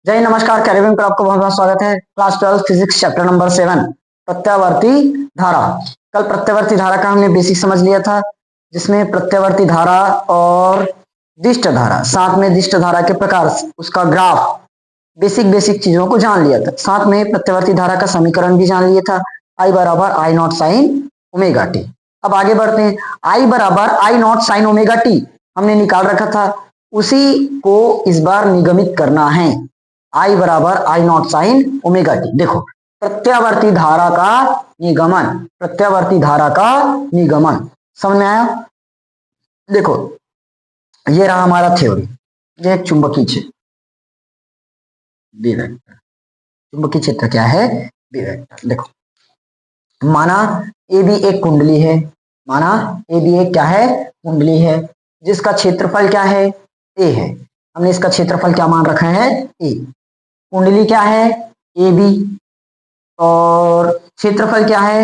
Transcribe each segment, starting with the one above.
जय हिंद, नमस्कार। कैरिबियन पर आपको बहुत बहुत स्वागत है। क्लास 12 फिजिक्स चैप्टर नंबर 7 प्रत्यावर्ती धारा। कल प्रत्यावर्ती धारा का हमने बेसिक समझ लिया था, जिसमें प्रत्यावर्ती धारा और दिष्ट धारा, साथ में दिष्ट धारा के प्रकार, उसका ग्राफ, बेसिक बेसिक चीजों को जान लिया था। साथ में प्रत्यावर्ती धारा का समीकरण भी जान लिया था, I बराबर आई नॉट साइन ओमेगा टी। अब आगे बढ़ते हैं। I बराबर आई नॉट साइन ओमेगा टी हमने निकाल रखा था, उसी को इस बार निगमित करना है। I बराबर आई नॉट साइन ओमेगा टी। देखो, प्रत्यावर्ती धारा का निगमन, प्रत्यावर्ती धारा का निगमन समझ में आया? देखो, ये रहा हमारा थ्योरी। ये एक चुंबकीय क्षेत्र बी वेक्टर, चुंबकीय क्षेत्र क्या है? B vector. देखो, माना ए बी एक कुंडली है, माना ए बी एक क्या है? कुंडली है, जिसका क्षेत्रफल क्या है? ए है। हमने इसका क्षेत्रफल क्या मान रखा है? ए। कुंडली क्या है? ए बी, और क्षेत्रफल क्या है?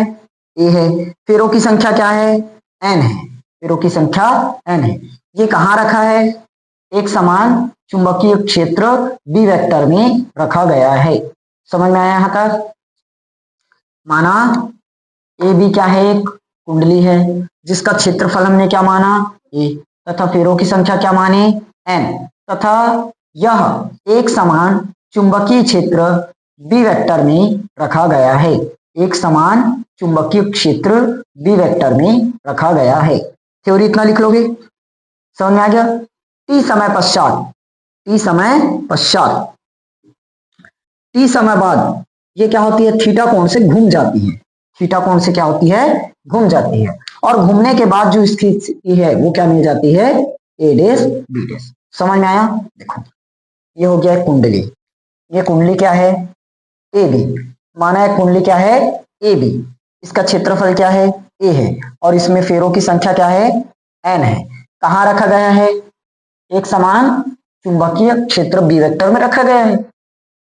ए है। फेरों की संख्या क्या है? एन है। फेरों की संख्या एन है। ये कहाँ रखा है? एक समान चुंबकीय क्षेत्र बी वेक्टर में रखा गया है। समझ में आया यहाँ तक? माना ए बी क्या है? एक कुंडली है, जिसका क्षेत्रफल हमने क्या माना? ए, तथा फेरों की संख्या क्या माने? एन, तथा यह एक समान चुंबकीय क्षेत्र बी वेक्टर में रखा गया है। एक समान चुंबकीय क्षेत्र बी वेक्टर में रखा गया है। थ्योरी इतना लिख लोगे, समझ में आ गया? टी समय पश्चात, टी समय पश्चात, टी समय बाद ये क्या होती है? थीटा कोण से घूम जाती है। थीटा कोण से क्या होती है? घूम जाती है। और घूमने के बाद जो इसकी स्थिति है वो क्या मिल जाती है? ए डैश बी डैश। समझ में आया? देखो, ये हो गया कुंडली। ये कुंडली क्या है? A B. माना है कुंडली क्या है? A B. इसका क्षेत्रफल क्या है? ए है, और इसमें फेरों की संख्या क्या है? एन है। कहाँ रखा गया है? एक समान चुंबकीय क्षेत्र बी वेक्टर में रखा गया है।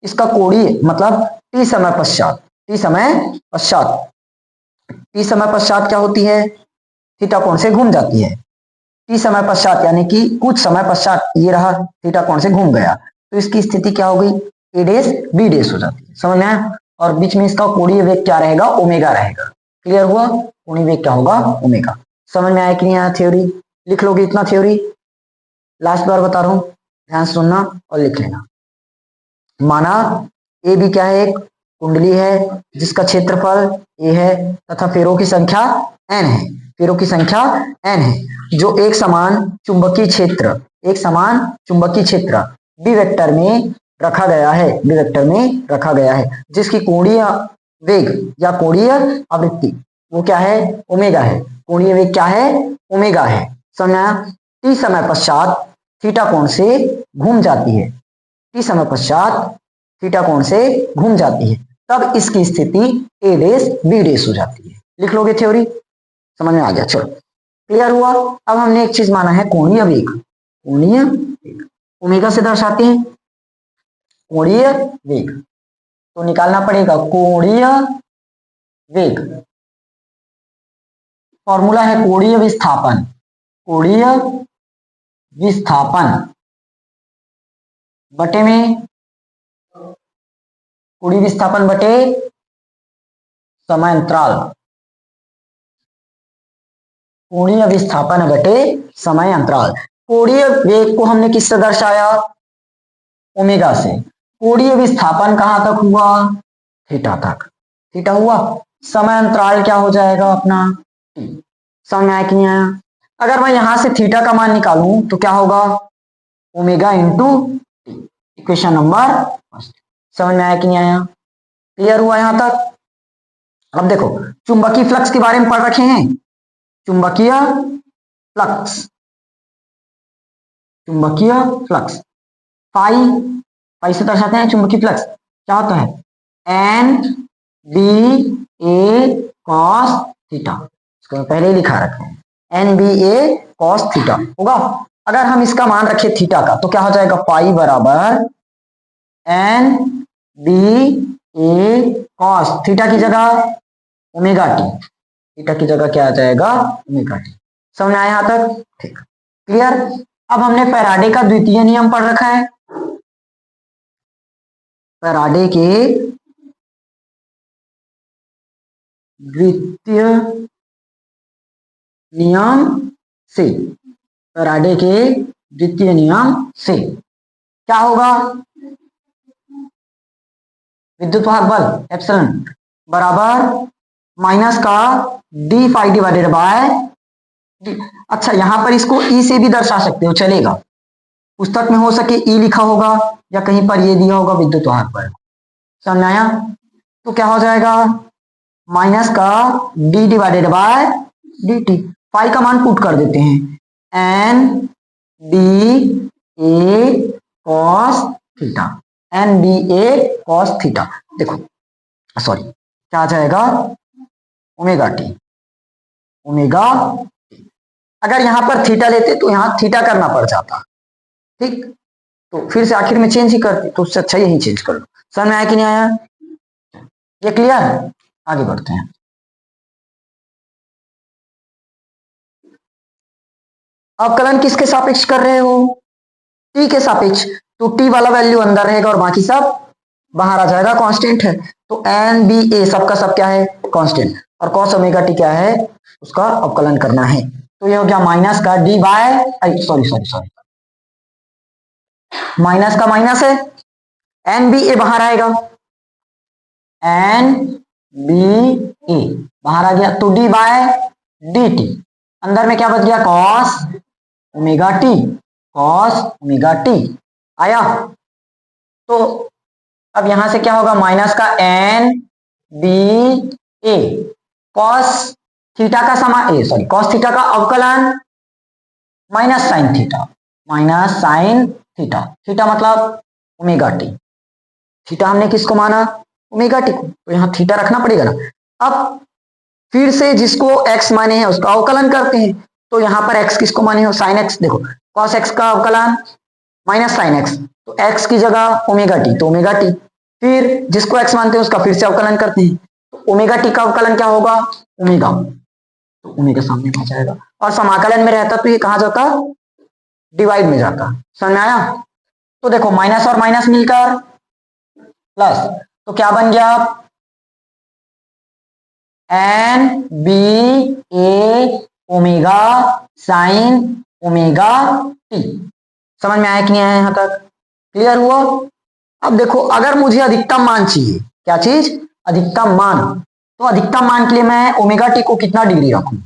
इसका कोणीय मतलब टी समय पश्चात, टी समय पश्चात, टी समय पश्चात क्या होती है? थीटा कोण से घूम जाती है। टी समय पश्चात यानी कि कुछ समय पश्चात ये रहा, थीटा कोण से घूम गया, तो इसकी स्थिति क्या हो गई? ए डैश बी डैश हो जाती है। समझ में आया? और बीच में इसका कोणीय वेग क्या रहेगा? ओमेगा रहेगा। क्लियर हुआ? कोणीय वेग क्या होगा? ओमेगा। समझ में आया कि नहीं आया? थ्योरी लिख लोगे इतना। थ्योरी लास्ट बार बता रहा हूं, ध्यान से सुनना और लिख लेना। माना ए बी क्या है? एक कुंडली है, जिसका क्षेत्रफल ए है, तथा फेरों की संख्या एन है। फेरों की संख्या एन है, जो एक समान चुंबकीय क्षेत्र, एक समान चुंबकीय क्षेत्र बी वेक्टर में रखा गया है, बी वेक्टर में रखा गया है, जिसकी कोणीय वेग या कोणीय आवृत्ति वो क्या है? ओमेगा है। कोणीय वेग क्या है? ओमेगा है। समझा? टी समय पश्चात थीटा कोण से घूम जाती है, टी समय पश्चात थीटा कोण से घूम जाती है, तब इसकी स्थिति ए डैश बी डैश हो जाती है। लिख लोगे थ्योरी? समझ में आ गया? चलो, क्लियर हुआ? अब हमने एक चीज माना है, कोणीय वेग। कोणीय वेग ओमेगा से दर्शाते हैं कोणीय वेग, तो निकालना पड़ेगा कोणीय वेग। फॉर्मूला है कोणीय विस्थापन, कोणीय विस्थापन बटे में कोणीय विस्थापन बटे समय अंतराल, कोणीय विस्थापन बटे समय अंतराल। कोणीय वेग को हमने किससे दर्शाया? ओमेगा से। कोणीय विस्थापन कहां तक हुआ? थीटा तक। थीटा हुआ। समय अंतराल क्या हो जाएगा अपना? टी। समझ में आया कि नहीं आया? अगर मैं यहां से थीटा का मान निकालूं तो क्या होगा? Omega into T. Equation number first. समझ में आया कि नहीं आया? क्लियर हुआ यहां तक? अब देखो, चुंबकीय फ्लक्स के बारे में पढ़ रखे हैं। चुंबकीय फ्लक्स, चुंबकीय फ्लक्स फाई, फाई से दर्शाते हैं चुंबकीय फ्लक्स। क्या होता है? एन बी ए कॉस थीटा। इसको पहले ही लिखा रखे हैं, एन बी ए कॉस थीटा होगा। अगर हम इसका मान रखें थीटा का, तो क्या हो जाएगा? फाई बराबर एन बी ए कॉस थीटा की जगह ओमेगा टी, थीटा की जगह क्या आ जाएगा? Omega T. समझ में आया यहां तक? ठीक, क्लियर। अब हमने फैराडे का द्वितीय नियम पढ़ रखा है। फैराडे के द्वितीय नियम से, फैराडे के द्वितीय नियम से क्या होगा, विद्युत वाहक बल एप्सिलॉन बराबर माइनस का d phi divided by d. अच्छा, यहां पर इसको ई से भी दर्शा सकते हो, चलेगा। पुस्तक में हो सके ई लिखा होगा या कहीं पर ये दिया होगा विद्युत वाहक बल, समझ आया। तो क्या हो जाएगा, माइनस का d divided by d t. Phi का मान पुट कर देते हैं, N D A cos theta, N D A cos theta. देखो सॉरी, क्या आ जाएगा, ओमेगा टी, ओमेगा। अगर यहां पर थीटा लेते तो यहां थीटा करना पड़ जाता, ठीक, तो फिर से आखिर में चेंज ही करते, तो उससे अच्छा यही चेंज कर लो। समझ में आया कि नहीं आया, ये क्लियर है। आगे बढ़ते हैं। अवकलन किसके सापेक्ष कर रहे हो, टी के सापेक्ष, तो टी वाला वैल्यू अंदर रहेगा और बाकी सब बाहर आ जाएगा, कांस्टेंट है। तो एन बी ए सबका सब क्या है, कांस्टेंट, और कॉस ओमेगा टी क्या है, उसका अवकलन करना है। तो ये हो गया माइनस का d by, sorry sorry sorry, minus का माइनस है, एन बी ए बाहर आएगा, एन बी ए बाहर आ गया, तो डी बाय डी टी, अंदर में क्या बच गया, cos omega T, cos omega T आया। तो अब यहां से क्या होगा, माइनस का एन बी ए कॉस थीटा का सॉरी कॉस थीटा का अवकलन minus sine theta, minus sine theta, theta मतलब ओमेगा टी, थीटा हमने किसको माना, ओमेगा टी को, तो यहां थीटा रखना पड़ेगा ना। अब फिर से जिसको x माने हैं उसका अवकलन करते हैं, तो यहां पर x किसको माने हो, साइन x। देखो cos x का अवकलन माइनस साइन x, तो x की जगह ओमेगा टी, तो ओमेगा टी। फिर जिसको x मानते हैं उसका फिर से अवकलन करते हैं, तो ओमेगा टी का अवकलन क्या होगा, ओमेगा, तो ओमेगा सामने आ जाएगा, और समाकलन में रहता तो ये कहां जाता, डिवाइड में जाता। समझ में आया। तो देखो माइनस और माइनस मिलकर प्लस, तो क्या बन गया, एन बी ए ओमेगा साइन ओमेगा टी। समझ में आया कि नहीं आया, यहां तक क्लियर हुआ। अब देखो अगर मुझे अधिकतम मान चाहिए, क्या चीज, अधिकतम मान, तो अधिकतम मान के लिए मैं ओमेगा टी को कितना डिग्री रखूं,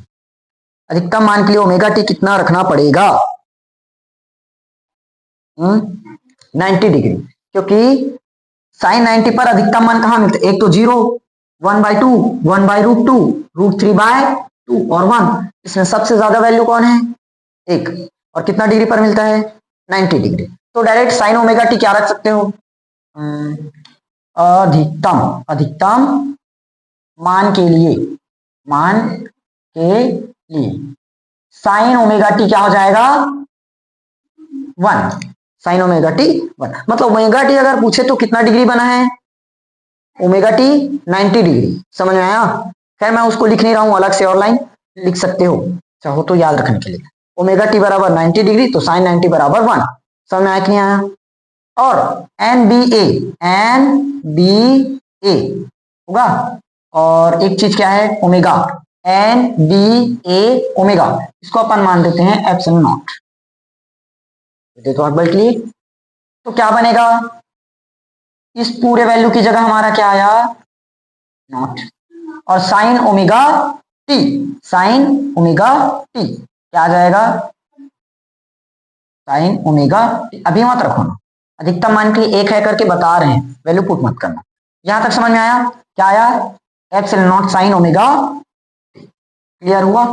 अधिकतम मान के लिए ओमेगा टी कितना रखना पड़ेगा, 90 डिग्री, क्योंकि साइन 90 पर अधिकतम मान कहां मिलता है, एक तो 0, 1/2, 1/√2, √3/2 और 1, इसमें सबसे ज्यादा वैल्यू कौन है, एक, और कितना डिग्री पर मिलता है, 90 डिग्री। तो डायरेक्ट साइन ओमेगा टी क्या रख सकते हो, अधिकतम, अधिकतम मान के लिए, मान के लिए साइन ओमेगा टी क्या हो जाएगा, 1, साइन ओमेगा टी 1। मतलब ओमेगा टी अगर पूछे तो कितना डिग्री बना है, ओमेगा टी 90 डिग्री। समझ में आया। खैर मैं उसको लिख नहीं रहा हूं, अलग से और लाइन लिख सकते हो चाहो तो याद रखने के लिए, ओमेगा टी बराबर 90 डिग्री, तो साइन 90 बराबर 1। समझ में आया कि नहीं आया। और एन बी ए होगा, और एक चीज क्या है, ओमेगा, एन बी ए ओमेगा, इसको अपन मान देते हैं एप्सिलॉन नॉट। तो अकबर के लिए तो क्या बनेगा, इस पूरे वैल्यू की जगह हमारा क्या आया, नॉट, और sine omega T, sine omega T क्या आ जाएगा, साइन ओमेगा टी। अभी मत रखो ना, अधिकतम मान के लिए एक है करके बता रहे हैं, वैल्यू पुट मत करना। यहां तक समझ में आया, क्या आया, epsilon not sine omega, clear हुआ।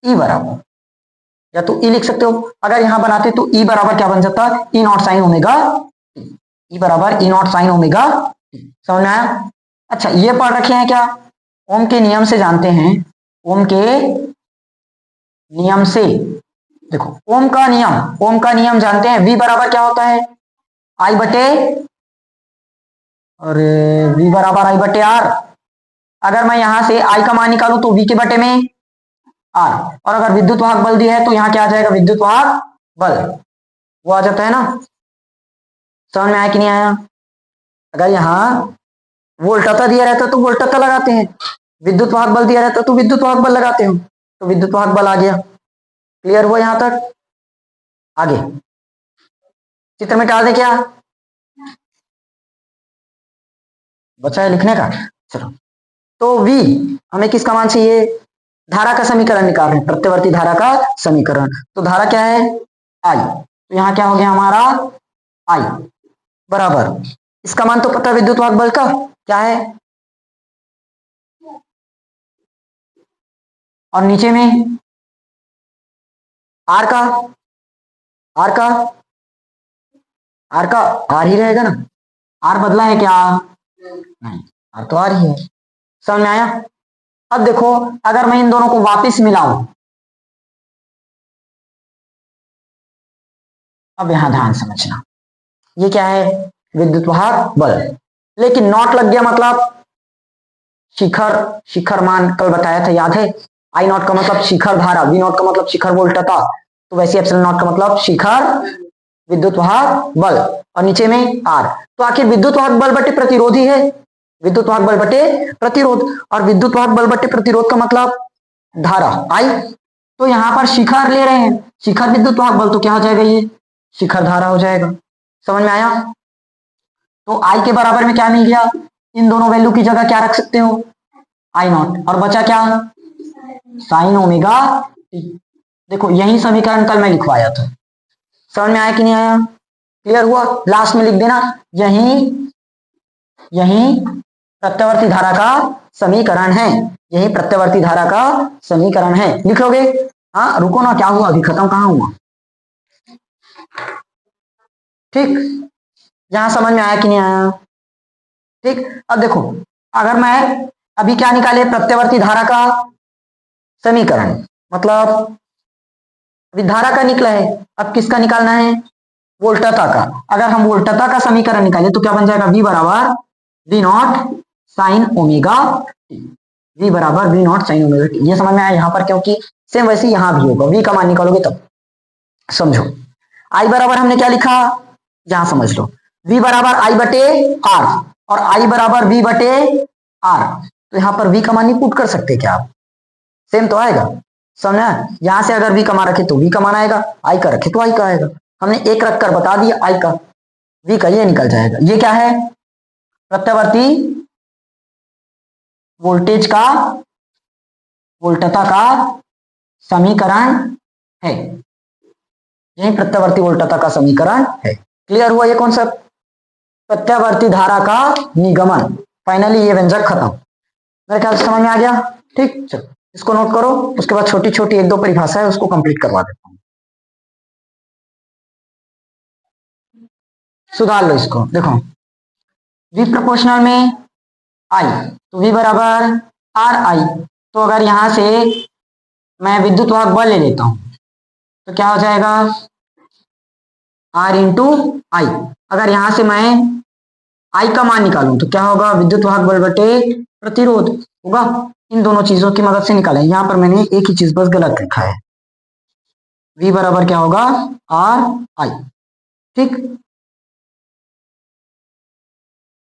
ई बराबर, या तो ई लिख सकते हो, अगर यहां बनाते तो ई बराबर क्या बन जाता, ई नॉट साइन ओमेगा, ई बराबर ई नॉट साइन ओमेगा। समझ में आया। अच्छा ये पढ़ रखे हैं क्या, ओम के नियम से जानते हैं, ओम के नियम से, देखो ओम का नियम, ओम का नियम जानते हैं, v बराबर क्या होता है, आई बटे, और v बराबर आई बटे आर। अगर मैं यहां से आई का मान निकालूं तो v के बटे में आर, और अगर विद्युत वाहक बल दिया है तो यहां क्या आ जाएगा, विद्युत वाहक बल, वो आ जाता है ना। समझ में आया कि नहीं आया। अगर यहाँ वोल्टता दिया रहता तो वोल्टता लगाते हैं, विद्युत वाहक बल दिया रहता तो विद्युत वाहक बल लगाते हो, तो विद्युत वाहक बल आ गया। क्लियर हुआ यहां तक? आगे चित्र में डाल दे क्या बचा है लिखने का? चलो, तो V हमें किसका मान चाहिए? धारा का समीकरण निकाल रहे हैं, प्रत्यवर्ती धारा का समीकरण। तो धारा क्या है? I। तो यहाँ क्या हो गया हमारा? I बराबर, इसका मान तो पता है विद्युत वाहक बल का क्या है, और नीचे में R का, R का, R का R ही रहेगा ना, R बदला है क्या? नहीं, R तो R ही है। समझ में आया? अब देखो, अगर मैं इन दोनों को वापस मिलाऊं, अब यहां ध्यान समझना, ये क्या है? विद्युत वाहक बल, लेकिन नॉट लग गया मतलब शिखर, शिखर मान कल बताया था याद है? आई नॉट का मतलब शिखर धारा, वी नॉट का मतलब शिखर वोल्टता, तो वैसे एप्सिलॉन नॉट का मतलब शिखर विद्युत वाहक बल, और नीचे में आर। तो आखिर विद्युत वाहक बल बटे प्रतिरोधी है, विद्युत वाहक बल बटे प्रतिरोध, और विद्युत वाहक बल बटे प्रतिरोध का मतलब धारा आई। तो यहां पर शिखर ले रहे हैं, शिखर विद्युत वाहक बल, तो क्या हो जाएगा? ये शिखर धारा हो जाएगा। समझ में आया? तो आई के बराबर में क्या मिल गया? इन दोनों वैल्यू की जगह क्या रख सकते हो? आई नॉट, और बचा क्या? Sine omega T. देखो यही समीकरण कल मैं लिखवाया था, समझ में आया कि नहीं आया? क्लियर हुआ? लास्ट में लिख देना, यही यही प्रत्यवर्ती धारा का समीकरण है, यही प्रत्यवर्ती धारा का समीकरण है, लिखोगे? हाँ रुको ना, क्या हुआ अभी, खत्म कहां हुआ? ठीक, यहां समझ में आया कि नहीं आया? ठीक, अब देखो, अगर मैं अभी क्या निकाले? प्रत्यवर्ती धारा का समीकरण, मतलब अभी धारा का निकला है, अब किसका निकालना है? वोल्टता का। अगर हम वोल्टता का समीकरण निकाले तो क्या बन जाएगा? V बराबर V not sine omega T, V बराबर V not sine omega T. ये समझ में आया यहाँ पर? क्योंकि सेम वैसे यहां भी होगा, V का मान निकालोगे तब समझो। I बराबर हमने क्या लिखा, यहां समझ लो, V बराबर I बटे R, और I बराबर V बटे R। तो यहाँ पर V का मान नहीं पुट कर सकते क्या आप? सेम तो आएगा, समझना? यहां से अगर V का मान रखे तो V का मान आएगा, I का रखे तो I का आएगा। हमने एक रखकर बता दिया I का, V का ये निकल जाएगा। ये क्या है? प्रत्यवर्ती वोल्टेज का, वोल्टता का समीकरण है, यही प्रत्यवर्ती वोल्टता का समीकरण है। क्लियर हुआ ये कॉन्सेप्ट? प्रत्यावर्ती धारा का निगमन, फाइनली ये व्यंजक खत्म। मेरे ख्याल से समझ में आ गया? ठीक, चलो इसको नोट करो, उसके बाद छोटी छोटी एक दो परिभाषा है उसको कंप्लीट करवा देता हूं। सुधार लो इसको। देखो, V प्रोपोर्शनल में I, तो V बराबर आर आई। तो अगर यहां से मैं विद्युत वाहक बल ले लेता हूं तो क्या हो जाएगा? R इंटू आई। अगर यहां से मैं I का मान निकालूं तो क्या होगा? विद्युत वाहक बल बटे प्रतिरोध होगा। इन दोनों चीजों की मदद से निकालें। यहां पर मैंने एक ही चीज बस गलत लिखा है, V बराबर क्या होगा? आर आई। ठीक,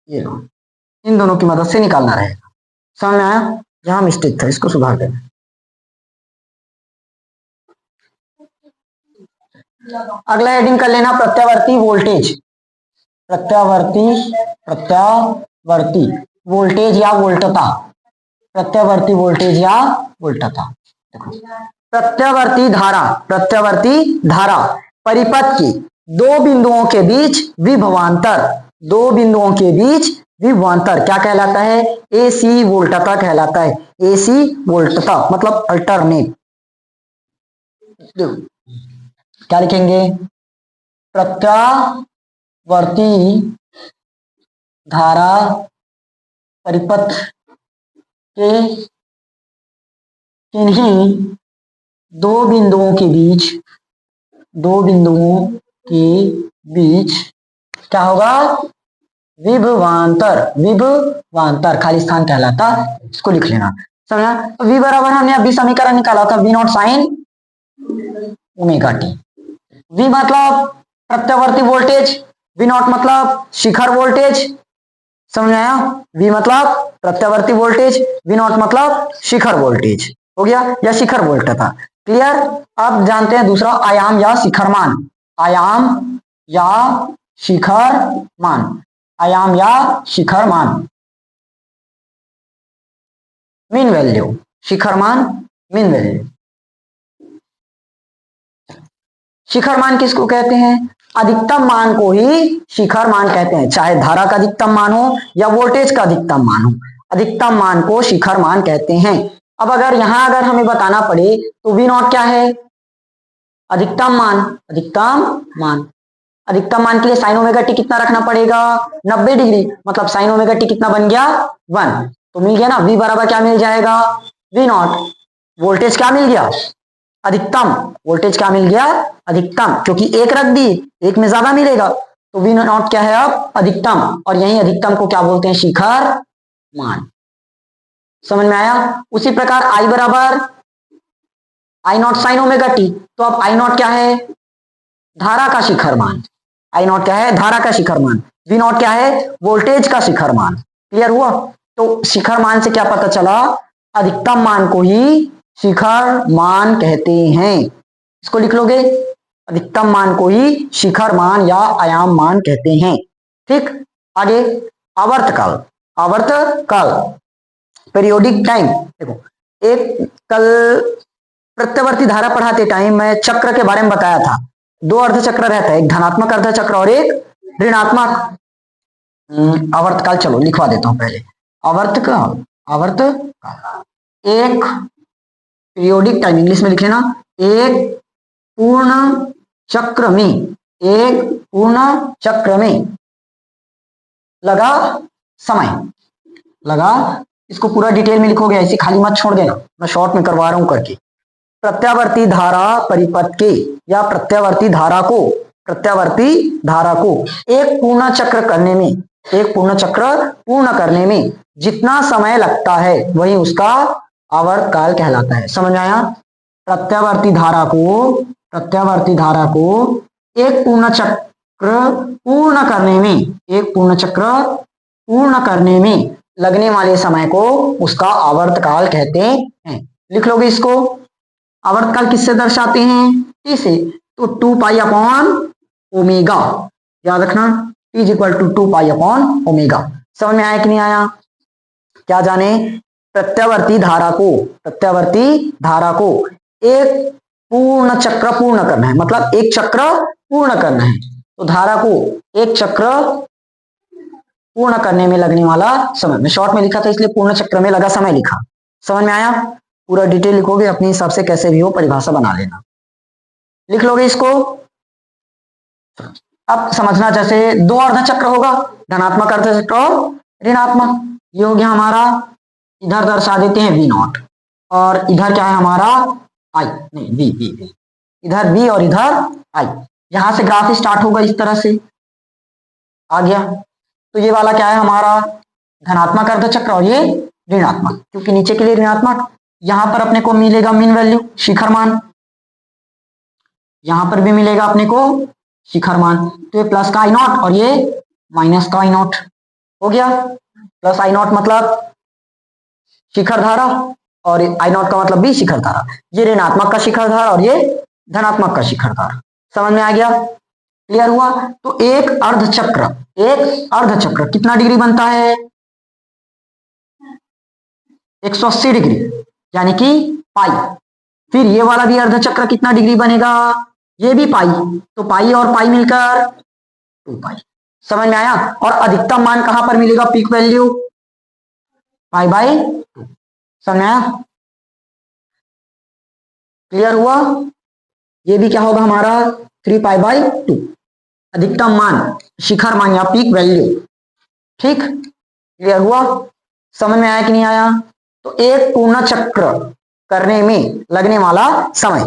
ये लो, इन दोनों की मदद से निकालना रहेगा। समझ में आया? जहां मिस्टेक था इसको सुधार देना। अगला हेडिंग कर लेना प्रत्यावर्ती वोल्टेज, प्रत्यावर्ती, प्रत्यावर्ती वोल्टेज या वोल्टता, प्रत्यावर्ती वोल्टेज या वोल्टता। देखो, प्रत्यावर्ती धारा, प्रत्यावर्ती धारा परिपथ की दो बिंदुओं के बीच विभवांतर, दो बिंदुओं के बीच विभवांतर क्या कहलाता है? एसी वोल्टता कहलाता है। एसी वोल्टता मतलब अल्टरनेट। क्या लिखेंगे? प्रत्यावर्ती धारा परिपथ के किन्हीं दो बिंदुओं के बीच, दो बिंदुओं के बीच क्या होगा? विभवांतर, विभवांतर खाली स्थान कहलाता, इसको लिख लेना। समझा? V बराबर हमने अभी समीकरण निकाला था, V not sine omega T. V मतलब प्रत्यावर्ती वोल्टेज, V नॉट मतलब शिखर वोल्टेज, समझ में आया? V मतलब प्रत्यावर्ती वोल्टेज, V नॉट मतलब शिखर वोल्टेज, हो गया, या शिखर वोल्ट था। क्लियर? अब जानते हैं दूसरा आयाम या शिखर मान। आयाम या शिखर मान, आयाम या शिखर मान, मीन वैल्यू, शिखर मान, मीन वैल्यू। शिखर मान किसको कहते हैं? अधिकतम मान को ही शिखर मान कहते हैं, चाहे धारा का अधिकतम मान हो या वोल्टेज का अधिकतम मान हो, अधिकतम मान को शिखर मान कहते हैं। अब अगर यहां अगर हमें बताना पड़े तो V नॉट क्या है? अधिकतम मान, अधिकतम मान, अधिकतम मान के लिए साइन ओमेगा टी कितना रखना पड़ेगा? 90 डिग्री, मतलब साइन ओमेगा टी कितना बन गया? 1। तो मिल गया ना, V बराबर क्या मिल जाएगा? V not. वोल्टेज क्या मिल गया? अधिकतम। वोल्टेज क्या मिल गया? अधिकतम, क्योंकि एक रख दी, एक में ज्यादा मिलेगा, तो V नॉट क्या है अब? अधिकतम। और यही अधिकतम को क्या बोलते हैं? शिखर मान। समझ में आया? उसी प्रकार I बराबर I not sine omega T, तो अब I नॉट क्या है? धारा का शिखर मान। I नॉट क्या है? धारा का शिखर मान। V नॉट क्या है? वोल्टेज का शिखर मान। क्लियर हुआ? तो शिखर मान से क्या पता चला? अधिकतम मान को ही शिखर मान कहते हैं। इसको लिख लोगे, अधिकतम मान को ही शिखर मान या आयाम मान कहते हैं। ठीक, आगे आवर्तकाल। आवर्तकाल, पीरियोडिक टाइम। देखो, एक कल प्रत्यावर्ती धारा पढ़ाते टाइम मैं चक्र के बारे में बताया था, 2 अर्धचक्र रहता है, एक धनात्मक अर्धचक्र और एक ऋणात्मक। आवर्तकाल चलो लिखवा देता हूं पहले। आवर्तकाल, आवर्तकाल एक पीरियोडिक टाइम, इंग्लिश में लिख लेना, एक पूर्ण चक्र में, एक पूर्ण चक्र में लगा समय, लगा, इसको पूरा डिटेल में लिखोगे, ऐसे खाली मत छोड़ देना, मैं शॉर्ट में करवा रहा हूं करके। प्रत्यावर्ती धारा परिपथ के या प्रत्यावर्ती धारा को, प्रत्यावर्ती धारा को एक पूर्ण चक्र करने में, एक पूर्ण चक्र पूर्ण करने में जितना समय लगता है वही उसका आवर्तकाल कहलाता है। समझ आया? प्रत्यावर्ती धारा को, प्रत्यावर्ती धारा को एक पूर्ण चक्र पूर्ण करने में, एक पूर्ण चक्र पूर्ण करने में लगने वाले समय को उसका आवर्तकाल कहते हैं। लिख लोगे इसको। आवर्तकाल किससे दर्शाते हैं? टी से, तो 2 पाई अपॉन ओमेगा, याद रखना, T is equal to 2 pi upon omega. समझ में आया कि नहीं आया? क्या जाने? प्रत्यावर्ती धारा को, प्रत्यावर्ती धारा को एक पूर्ण चक्र पूर्ण करना है, मतलब एक चक्र पूर्ण करना है, तो धारा को एक चक्र पूर्ण करने में लगने वाला समय, मैं शॉर्ट में लिखा था इसलिए पूर्ण चक्र में लगा समय लिखा। समझ में आया? पूरा डिटेल लिखोगे अपने हिसाब से, कैसे भी हो परिभाषा बना लेना, लिख लोगे इसको। अब समझना, जैसे 2 अर्धचक्र होगा, धनात्मक अर्धचक्र और ऋणात्मक। ये हो गया हमारा, इधर दर्शा देते हैं V नॉट, और इधर क्या है हमारा? I, नहीं V, इधर V और इधर I। यहां से ग्राफ स्टार्ट होगा इस तरह से, आ गया। तो ये वाला क्या है हमारा? धनात्मक अर्धचक्र, और ये ऋणात्मक, क्योंकि नीचे के लिए ऋणात्मक। यहां पर अपने को मिलेगा मीन वैल्यू, शिखर मान, यहां पर भी मिलेगा अपने को शिखर मान। तो ये प्लस का I नॉट और ये माइनस का I नॉट हो गया। प्लस I नॉट मतलब शिखर धारा, और I नॉट का मतलब भी शिखर धारा। ये ऋणात्मक का शिखर धारा और ये धनात्मक का शिखर धारा। समझ में आ गया? क्लियर हुआ? तो एक अर्धचक्र, एक अर्धचक्र कितना डिग्री बनता है? 180 डिग्री, यानी कि पाई। फिर ये वाला भी अर्धचक्र कितना डिग्री बनेगा? ये भी पाई, तो पाई और पाई मिलकर 2 पाई। समझ में आया? और अधिकतम मान कहां पर मिलेगा? Peak value pi by 2। समझ में आया? क्लियर हुआ? ये भी क्या होगा हमारा? 3 पाई बाई 2, अधिकतम मान, शिखर मान या पीक वैल्यू। ठीक, क्लियर हुआ? समझ में आया कि नहीं आया? तो एक पूर्ण चक्र करने में लगने वाला समय,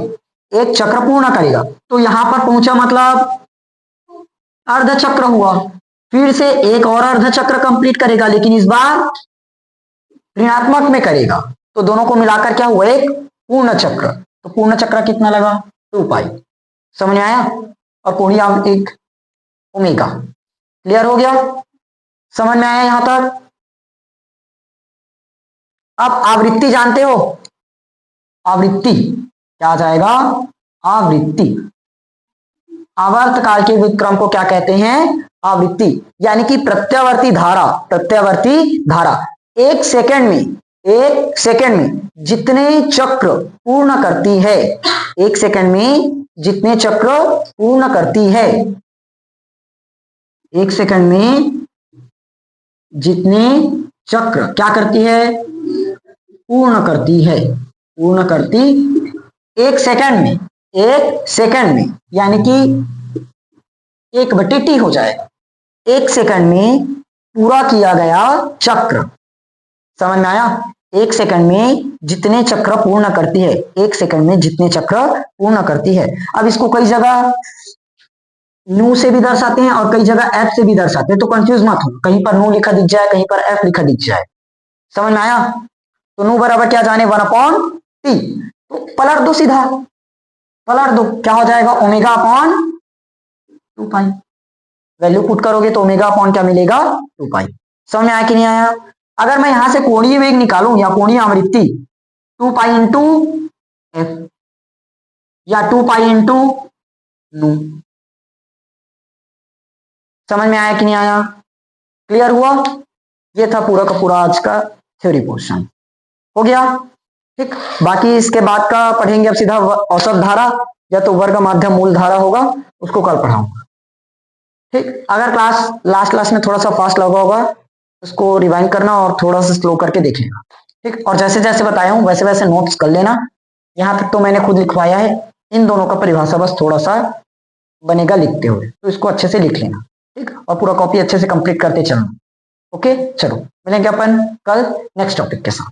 एक चक्र पूर्ण करेगा, तो यहां पर पहुंचा मतलब अर्धचक्र हुआ, फिर से एक और अर्धचक्र कंप्लीट करेगा, लेकिन इस बार ऋणात्मक में करेगा, तो दोनों को मिलाकर क्या हुआ? एक पूर्ण चक्र। तो पूर्ण चक्र कितना लगा? 2 पाई। समझ में आया? और पूर्णिया एक ओमेगा। क्लियर हो गया? समझ में आया यहां तक? अब आवृत्ति जानते हो? आवृत्ति क्या आ जाएगा? आवृत्ति। आवर्तकाल के विक्रम को क्या कहते हैं? आवृत्ति। यानी कि प्रत्यावर्ती धारा, प्रत्यावर्ती धारा एक सेकंड में जितने चक्र पूर्ण करती है, एक सेकंड में जितने चक्र पूर्ण करती है, एक सेकंड में जितने चक्र क्या करती है? पूर्ण करती है, पूर्ण करती, एक सेकंड में यानी कि 1/t हो जाएगा। एक सेकंड में पूरा किया गया चक्र। समझ में आया? एक सेकंड में जितने चक्र पूर्ण करती है, एक सेकंड में जितने चक्र पूर्ण करती है। अब इसको कई जगह न्यू से भी दर्शाते हैं और कई जगह एफ से भी दर्शाते हैं, तो कंफ्यूज मत हो, कहीं पर न्यू लिखा दिख जाए, कहीं पर एफ लिखा दिख जाए। समझ में आया? तो न्यू बराबर क्या जाने 1/t, तो पलट दो सीधा, पलट दो, क्या हो जाएगा? ओमेगा अपॉन 2 पाई। वैल्यू पुट करोगे तो ओमेगा अपॉन क्या मिलेगा? 2 पाई। समझ में आया कि नहीं आया? अगर मैं यहां से कोणीय वेग निकालूं या कोणीय आवृत्ति 2 पाई इंटू एफ या 2 पाई इंटू न्यू। समझ में आया कि नहीं आया? क्लियर हुआ? ये था पूरा का पूरा आज का थ्योरी पोर्शन। हो गया? ठीक। बाकी इसके बाद का पढ़ेंगे अब सीधा औसत धारा, या तो वर्ग माध्यम मूल धारा होगा, उसको कल पढ़ाऊंगा। ठीक। अगर लास्ट क्लास में थोड़ा सा फास्ट लगा होगा, उसको रिवाइंड करना और थोड़ा सा स्लो करके देख लेना। ठीक। और जैसे जैसे बताया हूं वैसे वैसे नोट्स कर लेना। यहां तक तो मैंने खुद लिखवाया है, इन दोनों का परिभाषा बस थोड़ा सा बनेगा लिखते हुए, तो इसको अच्छे से लिख लेना। ठीक। और पूरा कॉपी अच्छे से कंप्लीट करते चलना। ओके, चलो मिलेंगे अपन कल नेक्स्ट टॉपिक के साथ।